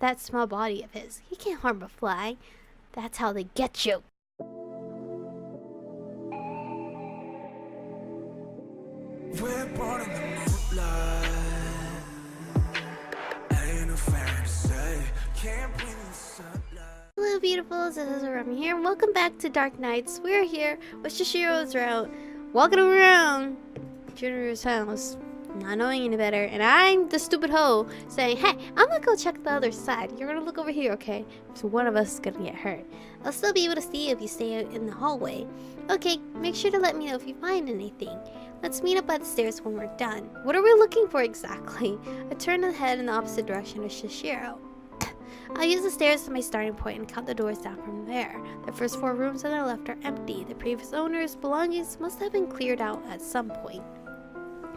that small body of his. He can't harm a fly. That's how they get you. We're born in the moonlight. Ain't no fantasy. Can't breathe in the sunlight. Hello beautifuls, this is Aromie here. Welcome back to Dark Nights. We're here with Sachiro's route, walking around Junior's house, not knowing any better, and I'm the stupid hoe saying, hey, I'm gonna go check the other side. You're gonna look over here, okay? So one of us is gonna get hurt. I'll still be able to see you if you stay out in the hallway. Okay, make sure to let me know if you find anything. Let's meet up by the stairs when we're done. What are we looking for exactly? I turned the head in the opposite direction of Sachiro. I'll use the stairs as my starting point and count the doors down from there. The first 4 rooms on the left are empty. The previous owner's belongings must have been cleared out at some point.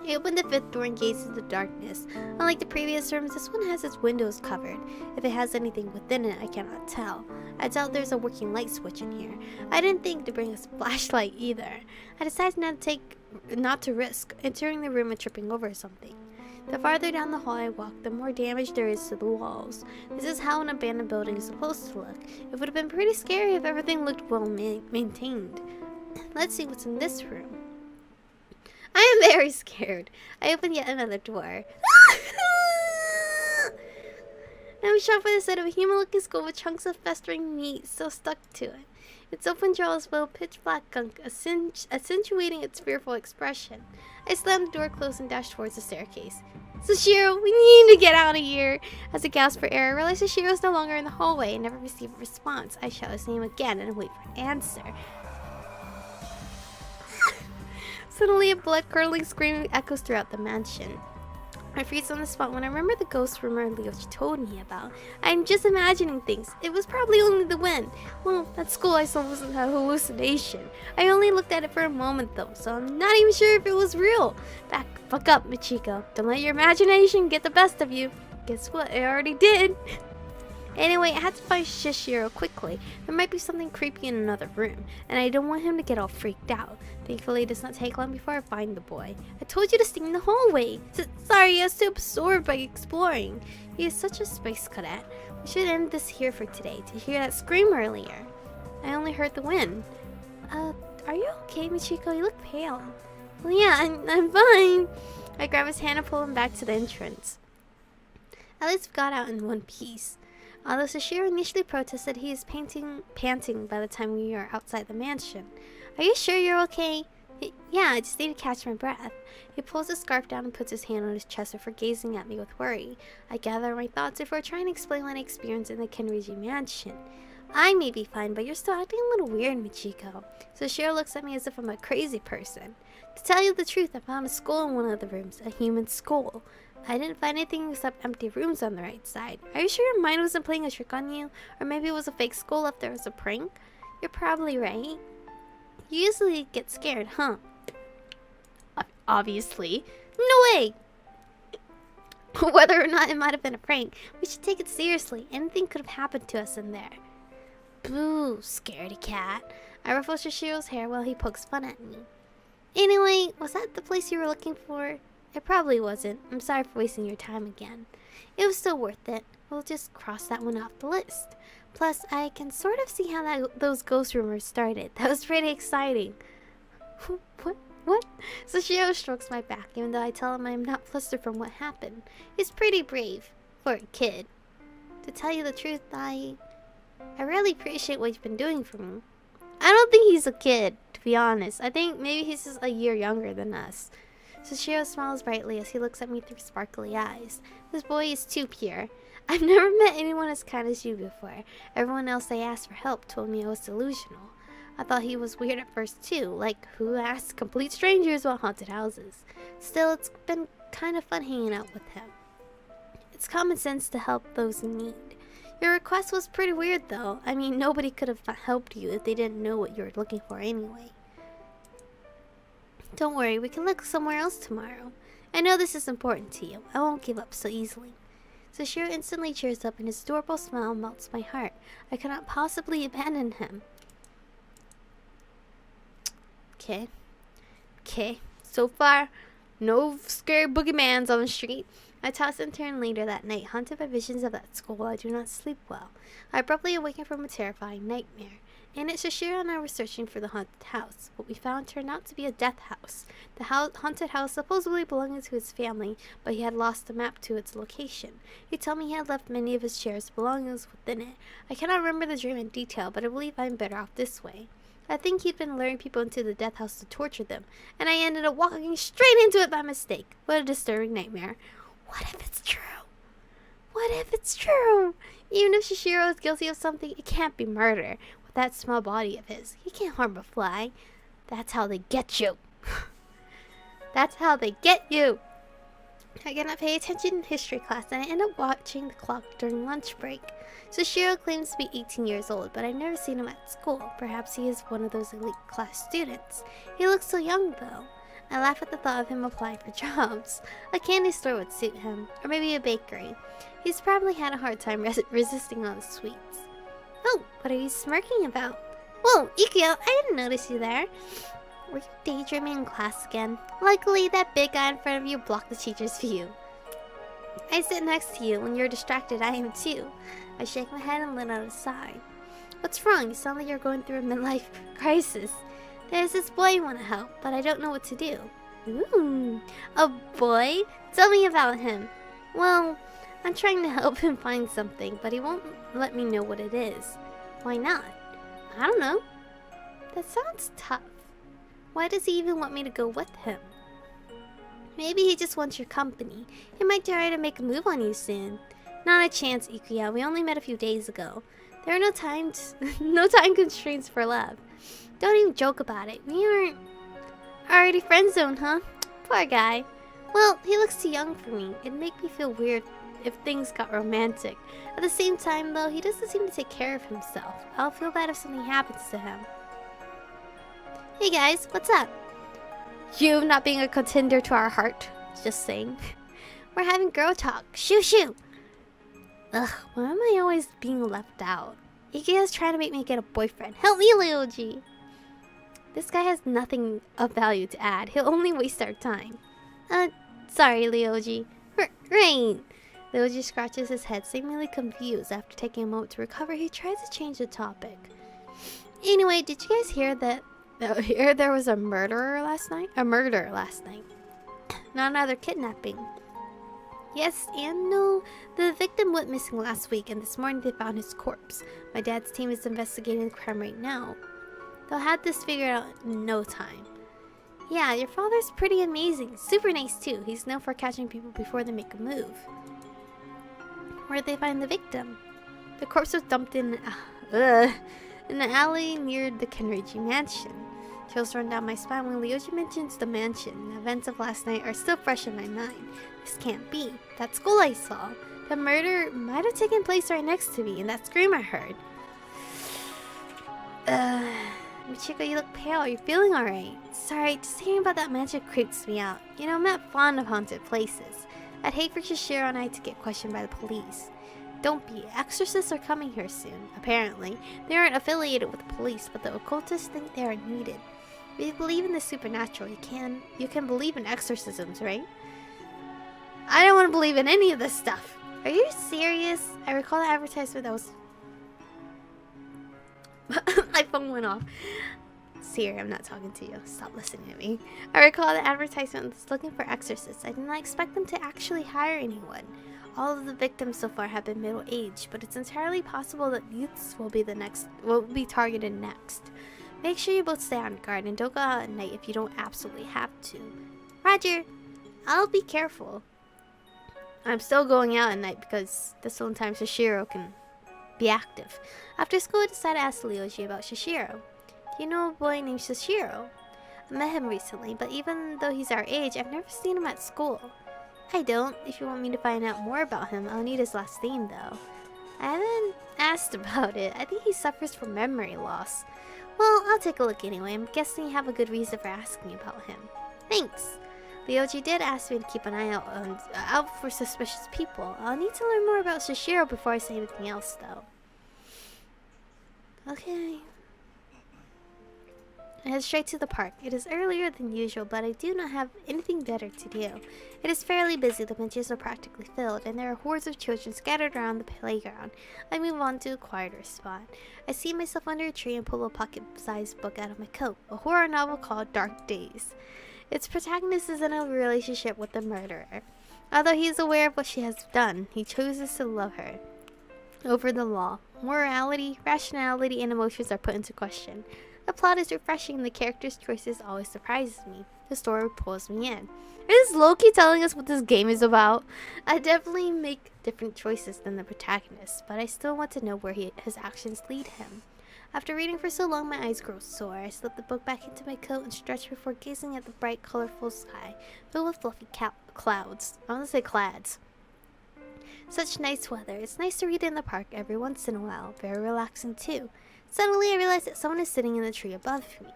I opened the 5th door and gazed into the darkness. Unlike the previous rooms, this one has its windows covered. If it has anything within it, I cannot tell. I doubt there's a working light switch in here. I didn't think to bring a flashlight either. I decided not to risk entering the room and tripping over something. The farther down the hall I walk, the more damage there is to the walls. This is how an abandoned building is supposed to look. It would have been pretty scary if everything looked well maintained. Let's see what's in this room. I am very scared. I open yet another door. I'm shocked by the sight of a human-looking skull with chunks of festering meat still stuck to it. Its open jaw is full of pitch-black gunk, accentuating its fearful expression. I slammed the door closed and dashed towards the staircase. Sachiro, we need to get out of here! As I gasped for air, I realized Sachiro is no longer in the hallway and never received a response. I shout his name again and wait for an answer. Suddenly, a blood-curdling scream echoes throughout the mansion. I freeze on the spot when I remember the ghost rumor Leoch told me about. I'm just imagining things. It was probably only the wind. Well, at school I saw wasn't a hallucination. I only looked at it for a moment though, so I'm not even sure if it was real. Fuck up, Michiko. Don't let your imagination get the best of you. Guess what? It already did. Anyway, I had to find Sachiro quickly. There might be something creepy in another room, and I don't want him to get all freaked out. Thankfully, it does not take long before I find the boy. I told you to stay in the hallway. Sorry, I was too absorbed by exploring. He is such a space cadet. We should end this here for today. To hear that scream earlier, I only heard the wind. Are you okay, Michiko? You look pale. Well, yeah, I'm fine. I grab his hand and pull him back to the entrance. At least we got out in one piece. Although Sachiro initially protested, he is panting by the time we are outside the mansion. Are you sure you're okay? Yeah, I just need to catch my breath. He pulls his scarf down and puts his hand on his chest before gazing at me with worry. I gather my thoughts before trying to explain what I experienced in the Kenriji mansion. I may be fine, but you're still acting a little weird, Michiko. Sachiro looks at me as if I'm a crazy person. To tell you the truth, I found a skull in one of the rooms, a human skull. I didn't find anything except empty rooms on the right side. Are you sure your mind wasn't playing a trick on you? Or maybe it was a fake skull left there as a prank? You're probably right. You usually get scared, huh? Obviously. No way! Whether or not it might have been a prank, we should take it seriously. Anything could have happened to us in there. Boo, scaredy cat. I ruffle Sashiro's hair while he pokes fun at me. Anyway, was that the place you were looking for? It probably wasn't. I'm sorry for wasting your time again. It was still worth it. We'll just cross that one off the list. Plus, I can sort of see how those ghost rumors started. That was pretty exciting. What? Sachiro strokes my back, even though I tell him I'm not flustered from what happened. He's pretty brave for a kid. To tell you the truth, I really appreciate what you've been doing for me. I don't think he's a kid, to be honest. I think maybe he's just a year younger than us. Sachiro smiles brightly as he looks at me through sparkly eyes. This boy is too pure. I've never met anyone as kind as you before. Everyone else I asked for help told me I was delusional. I thought he was weird at first too, like who asks complete strangers about haunted houses. Still, it's been kind of fun hanging out with him. It's common sense to help those in need. Your request was pretty weird though. I mean, nobody could have helped you if they didn't know what you were looking for anyway. Don't worry, we can look somewhere else tomorrow. I know this is important to you. I won't give up so easily. Sachiro instantly cheers up and his adorable smile melts my heart. I cannot possibly abandon him. Okay. So far, no scary boogeymans on the street. I toss and turn later that night, haunted by visions of that school. I do not sleep well. I abruptly awaken from a terrifying nightmare. In it, Sachiro and I were searching for the haunted house. What we found turned out to be a death house. The haunted house supposedly belonged to his family, but he had lost the map to its location. He told me he had left many of his cherished belongings within it. I cannot remember the dream in detail, but I believe I'm better off this way. I think he'd been luring people into the death house to torture them, and I ended up walking straight into it by mistake. What a disturbing nightmare. What if it's true? What if it's true? Even if Sachiro is guilty of something, it can't be murder. With that small body of his, he can't harm a fly. That's how they get you. That's how they get you. I cannot pay attention in history class, and I end up watching the clock during lunch break. Sachiro claims to be 18 years old, but I've never seen him at school. Perhaps he is one of those elite class students. He looks so young, though. I laugh at the thought of him applying for jobs. A candy store would suit him, or maybe a bakery. He's probably had a hard time resisting all the sweets. Oh, what are you smirking about? Whoa, Ikeo, I didn't notice you there. Were you daydreaming in class again? Luckily, that big guy in front of you blocked the teacher's view. I sit next to you. When you're distracted, I am too. I shake my head and let out a sigh. What's wrong? You sound like you're going through a midlife crisis. There's this boy I want to help, but I don't know what to do. Ooh, a boy? Tell me about him. Well, I'm trying to help him find something, but he won't let me know what it is. Why not? I don't know. That sounds tough. Why does he even want me to go with him? Maybe he just wants your company. He might try to make a move on you soon. Not a chance, Ikuya. We only met a few days ago. There are no time constraints for love. Don't even joke about it. We aren't already friend zoned, huh? Poor guy. Well, he looks too young for me. It'd make me feel weird if things got romantic. At the same time, though, he doesn't seem to take care of himself. I'll feel bad if something happens to him. Hey guys, what's up? You not being a contender to our heart. Just saying. We're having girl talk. Shoo shoo! Ugh, why am I always being left out? Ikea's trying to make me get a boyfriend. Help me, Ryoji! This guy has nothing of value to add. He'll only waste our time. Sorry, Ryoji. Right. Ryoji scratches his head, seemingly confused. After taking a moment to recover, he tries to change the topic. Anyway, did you guys hear that there was a murder last night? Not another kidnapping. Yes and no. The victim went missing last week, and this morning they found his corpse. My dad's team is investigating the crime right now. They'll have this figured out in no time. Yeah, your father's pretty amazing. Super nice too. He's known for catching people before they make a move. Where'd they find the victim? The corpse was dumped in an alley near the Kenreiji mansion. Chills run down my spine when Ryoji mentions the mansion. The events of last night are still fresh in my mind. This can't be. That school I saw. The murder might have taken place right next to me, and that scream I heard. Michiko, you look pale. Are you feeling alright? Sorry, just hearing about that mansion creeps me out. You know, I'm not fond of haunted places. I'd hate for Sachiro and I to get questioned by the police. Don't be. Exorcists are coming here soon, apparently. They aren't affiliated with the police, but the occultists think they are needed. If you believe in the supernatural, you can believe in exorcisms, right? I don't want to believe in any of this stuff. Are you serious? I recall the advertisement that was... My phone went off. Siri, I'm not talking to you. Stop listening to me. I recall the advertisement was looking for exorcists. I did not expect them to actually hire anyone. All of the victims so far have been middle-aged, but it's entirely possible that youths will be targeted next. Make sure you both stay on guard and don't go out at night if you don't absolutely have to. Roger. I'll be careful. I'm still going out at night because that's the only time Sachiro can be active. After school, I decided to ask Ryoji about Sachiro. You know a boy named Sachiro? I met him recently, but even though he's our age, I've never seen him at school. I don't. If you want me to find out more about him, I'll need his last name, though. I haven't asked about it. I think he suffers from memory loss. Well, I'll take a look anyway. I'm guessing you have a good reason for asking about him. Thanks. Ryoji did ask me to keep an eye out for suspicious people. I'll need to learn more about Sachiro before I say anything else, though. Okay. I head straight to the park. It is earlier than usual, but I do not have anything better to do. It is fairly busy, the benches are practically filled, and there are hordes of children scattered around the playground. I move on to a quieter spot. I see myself under a tree and pull a pocket-sized book out of my coat, a horror novel called Dark Days. Its protagonist is in a relationship with the murderer. Although he is aware of what she has done, he chooses to love her over the law. Morality, rationality, and emotions are put into question. The plot is refreshing and the character's choices always surprises me. The story pulls me in. Is Loki telling us what this game is about? I definitely make different choices than the protagonist, but I still want to know where his actions lead him. After reading for so long, my eyes grow sore. I slip the book back into my coat and stretch before gazing at the bright, colorful sky filled with fluffy clouds. I want to say clads. Such nice weather. It's nice to read in the park every once in a while. Very relaxing too. Suddenly, I realize that someone is sitting in the tree above me.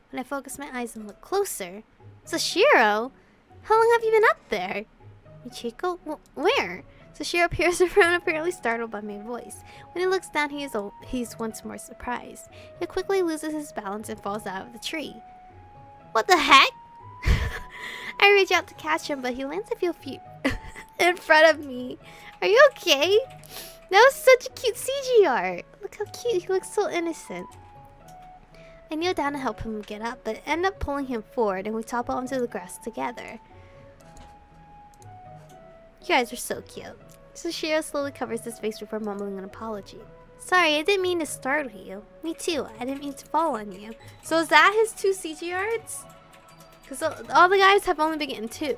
When I focus my eyes and look closer, Sachiro? How long have you been up there? Michiko? Where? Sachiro peers around, apparently startled by my voice. When he looks down, he's once more surprised. He quickly loses his balance and falls out of the tree. What the heck? I reach out to catch him, but he lands a few feet in front of me. Are you okay? That was such a cute CG art. Look how cute. He looks so innocent. I kneel down to help him get up, but end up pulling him forward, and we topple onto the grass together. You guys are so cute. Sachiro slowly covers his face before mumbling an apology. Sorry, I didn't mean to startle you. Me too. I didn't mean to fall on you. So is that his 2 CG arts? Because all the guys have only been getting 2.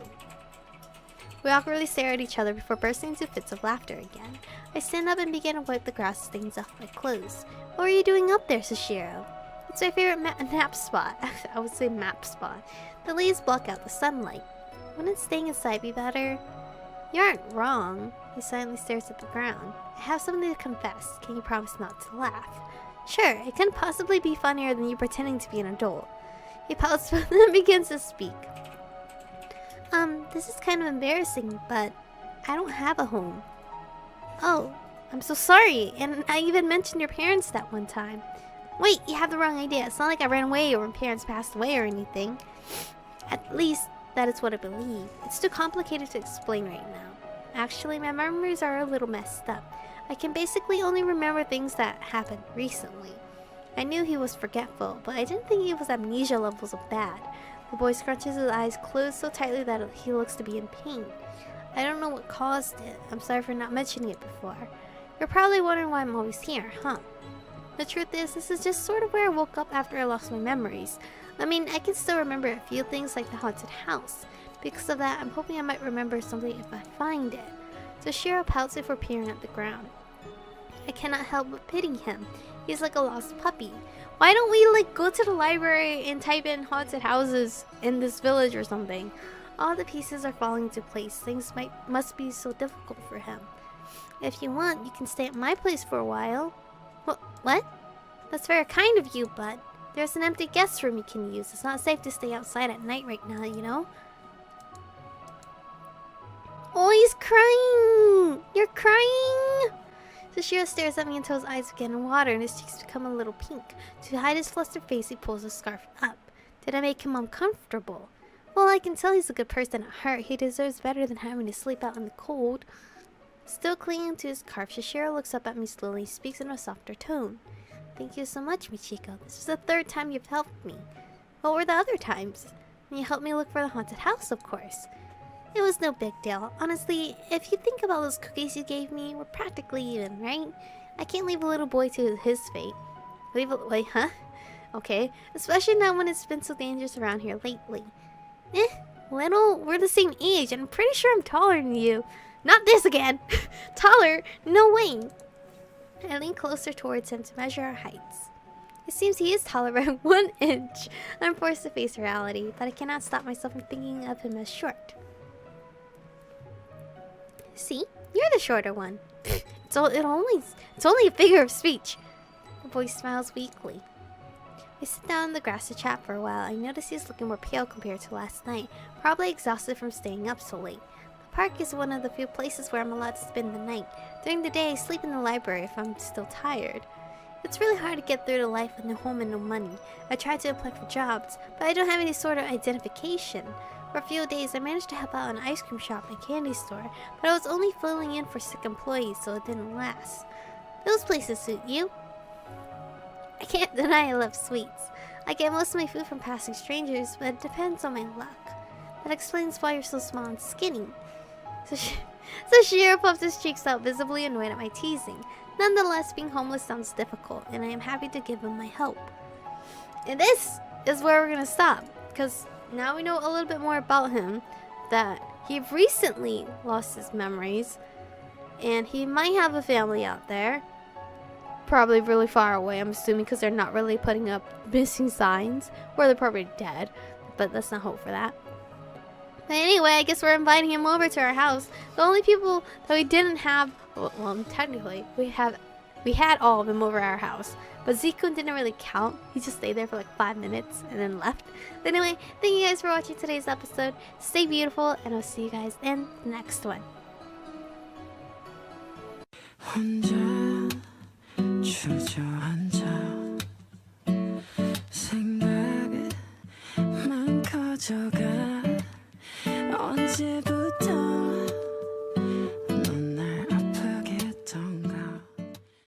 We awkwardly stare at each other before bursting into fits of laughter again. I stand up and begin to wipe the grass stains off my clothes. What are you doing up there, Sachiro? It's my favorite nap spot. I would say map spot. The leaves block out the sunlight. Wouldn't staying inside be better? You aren't wrong. He silently stares at the ground. I have something to confess. Can you promise not to laugh? Sure, it couldn't possibly be funnier than you pretending to be an adult. He pouts but then begins to speak. This is kind of embarrassing, but I don't have a home. Oh, I'm so sorry. And I even mentioned your parents that one time. Wait, you have the wrong idea. It's not like I ran away or my parents passed away or anything. At least, that is what I believe. It's too complicated to explain right now. Actually, my memories are a little messed up. I can basically only remember things that happened recently. I knew he was forgetful, but I didn't think he was amnesia levels of bad. The boy scrunches his eyes closed so tightly that he looks to be in pain. I don't know what caused it. I'm sorry for not mentioning it before. You're probably wondering why I'm always here, huh? The truth is, this is just sort of where I woke up after I lost my memories. I mean, I can still remember a few things like the haunted house. Because of that, I'm hoping I might remember something if I find it. Sachiro pouts before peering at the ground. I cannot help but pity him. He's like a lost puppy. Why don't we go to the library and type in haunted houses in this village or something? All the pieces are falling into place. Things must be so difficult for him. If you want, you can stay at my place for a while. What? That's very kind of you, but there's an empty guest room you can use. It's not safe to stay outside at night right now, you know? Oh, he's crying! You're crying! Sachiro stares at me until his eyes begin to water and his cheeks become a little pink. To hide his flustered face, he pulls his scarf up. Did I make him uncomfortable? Well, I can tell he's a good person at heart. He deserves better than having to sleep out in the cold. Still clinging to his scarf, Sachiro looks up at me slowly and speaks in a softer tone. Thank you so much, Michiko. This is the 3rd time you've helped me. What were the other times? And you helped me look for the haunted house, of course. It was no big deal. Honestly, if you think about those cookies you gave me, we're practically even, right? I can't leave a little boy to his fate. Wait, huh? Okay. Especially not when it's been so dangerous around here lately. Little, we're the same age, and I'm pretty sure I'm taller than you. Not this again! Taller? No way! I lean closer towards him to measure our heights. It seems he is taller by 1 inch. I'm forced to face reality, but I cannot stop myself from thinking of him as short. See? You're the shorter one. It's only a figure of speech. The boy smiles weakly. We sit down in the grass to chat for a while. I notice he's looking more pale compared to last night, probably exhausted from staying up so late. The park is one of the few places where I'm allowed to spend the night. During the day, I sleep in the library if I'm still tired. It's really hard to get through to life with no home and no money. I tried to apply for jobs, but I don't have any sort of identification. For a few days, I managed to help out an ice cream shop and candy store, but I was only filling in for sick employees, so it didn't last. Those places suit you. I can't deny I love sweets. I get most of my food from passing strangers, but it depends on my luck. That explains why you're so small and skinny. So Sachiro puffed his cheeks out, visibly annoyed at my teasing. Nonetheless, being homeless sounds difficult, and I am happy to give him my help. And this is where we're gonna stop, because now we know a little bit more about him, that he recently lost his memories, and he might have a family out there. Probably really far away, I'm assuming, because they're not really putting up missing signs, or they're probably dead, but let's not hope for that. But anyway, I guess we're inviting him over to our house. The only people that we didn't have, well, technically, we had all of them over at our house. But Zikun didn't really count. He just stayed there for like 5 minutes and then left. But anyway, thank you guys for watching today's episode. Stay beautiful, and I'll see you guys in the next one. 혼자 주저앉아 생각만 커져가 언제부터